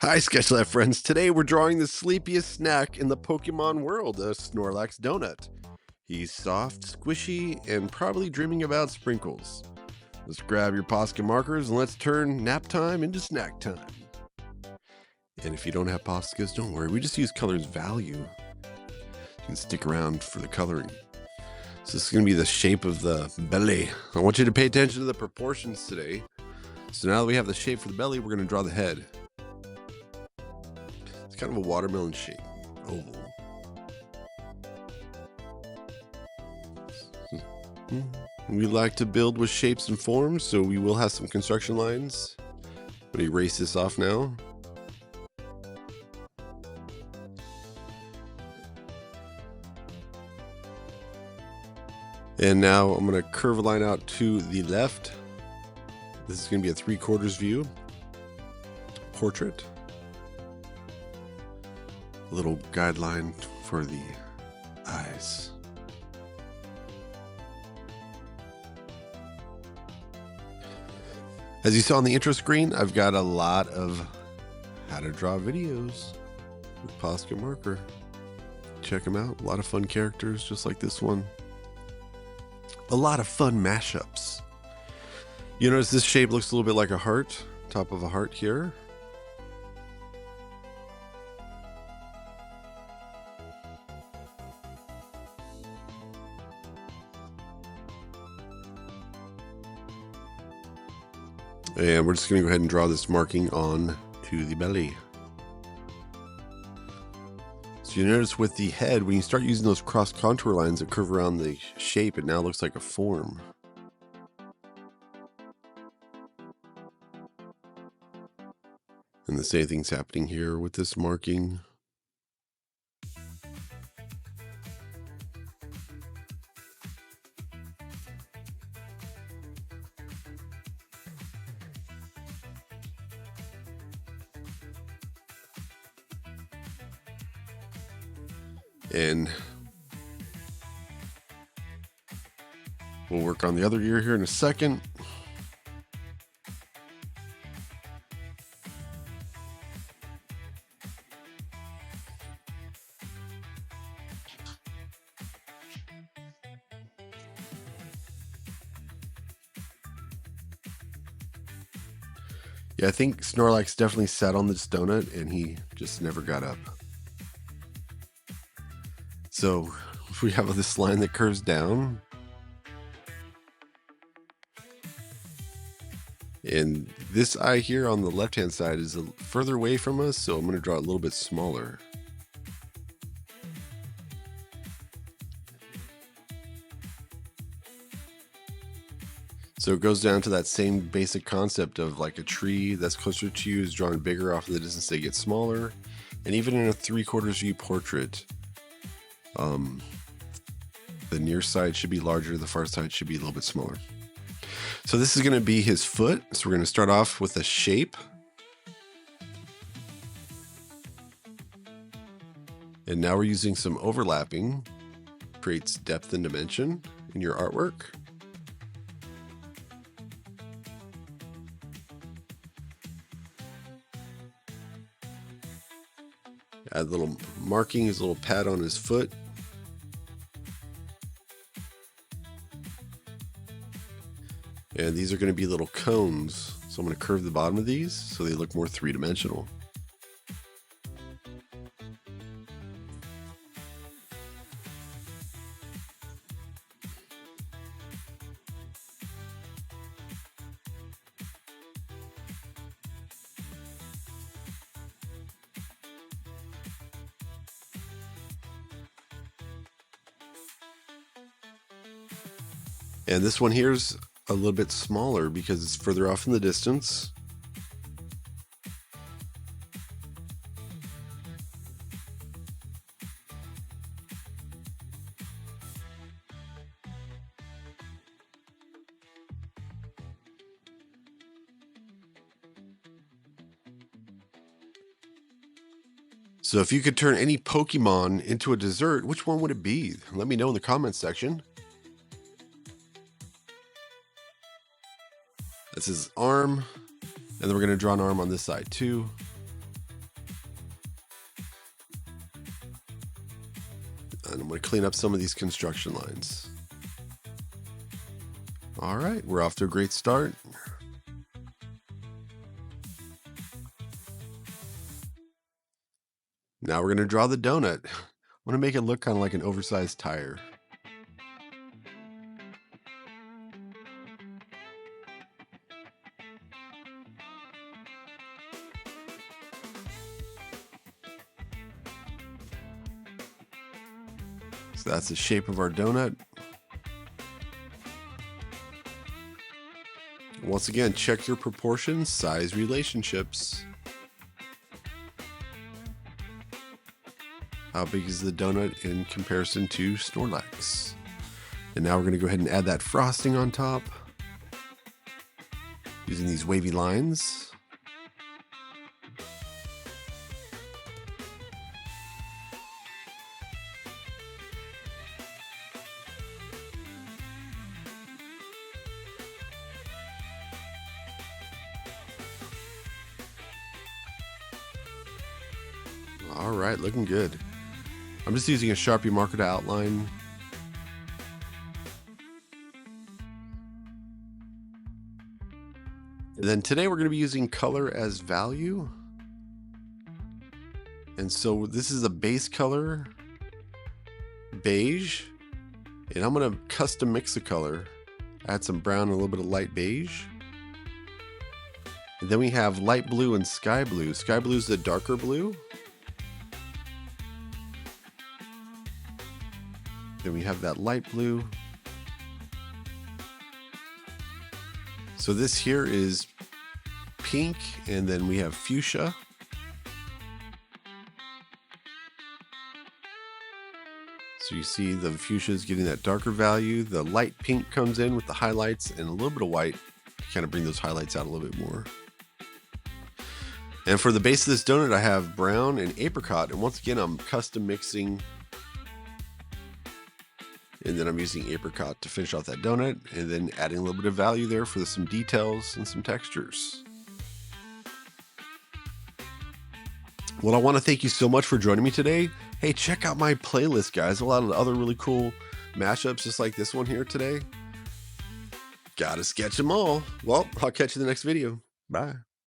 Hi, Sketchlab friends. Today we're drawing the sleepiest snack in the Pokemon world, a Snorlax Donut. He's soft, squishy, and probably dreaming about sprinkles. Let's grab your Posca markers and let's turn nap time into snack time. And if you don't have Poscas, don't worry, we just use colors value. You can stick around for the coloring. So this is going to be the shape of the belly. I want you to pay attention to the proportions today. So now that we have the shape for the belly, we're going to draw the head. It's kind of a watermelon shape, oval. We like to build with shapes and forms, so we will have some construction lines. I'm going to erase this off now. And now I'm going to curve a line out to the left. This is going to be a 3/4 view. Portrait. A little guideline for the eyes. As you saw on the intro screen, I've got a lot of how to draw videos with Posca marker. Check them out. A lot of fun characters just like this one. A lot of fun mashups. You notice this shape looks a little bit like a heart, top of a heart here. And we're just going to go ahead and draw this marking on to the belly. So you notice with the head, when you start using those cross contour lines that curve around the shape, it now looks like a form. And the same thing's happening here with this marking. And we'll work on the other ear here in a second. Yeah, I think Snorlax definitely sat on this donut and he just never got up. So we have this line that curves down. And this eye here on the left-hand side is further away from us, so I'm going to draw it a little bit smaller. So it goes down to that same basic concept of like a tree that's closer to you is drawn bigger off of the distance they get smaller. And even in a 3/4 view portrait, the near side should be larger, the far side should be a little bit smaller. So this is going to be his foot. So we're going to start off with a shape. And now we're using some overlapping. Creates depth and dimension in your artwork. Add a little marking, his little pad on his foot. And these are going to be little cones. So I'm going to curve the bottom of these so they look more three-dimensional. And this one here's a little bit smaller because it's further off in the distance. So if you could turn any Pokemon into a dessert, which one would it be? Let me know in the comments section. This is arm, and then we're going to draw an arm on this side too. And I'm going to clean up some of these construction lines. All right, we're off to a great start. Now we're going to draw the donut. I want to make it look kind of like an oversized tire. So that's the shape of our donut. Once again, check your proportions, size relationships. How big is the donut in comparison to Snorlax? And now we're going to go ahead and add that frosting on top using these wavy lines. All right, looking good. I'm just using a Sharpie marker to outline. And then today we're going to be using color as value. And so this is a base color, beige. And I'm going to custom mix the color. Add some brown and a little bit of light beige. And then we have light blue and sky blue. Sky blue is the darker blue. Then we have that light blue. So this here is pink, and then we have fuchsia. So you see the fuchsia is getting that darker value. The light pink comes in with the highlights and a little bit of white to kind of bring those highlights out a little bit more. And for the base of this donut, I have brown and apricot. And once again, I'm custom mixing. And then I'm using apricot to finish off that donut, and then adding a little bit of value there for some details and some textures. Well, I want to thank you so much for joining me today. Hey, check out my playlist, guys. A lot of other really cool mashups just like this one here today. Gotta sketch them all. Well, I'll catch you in the next video. Bye.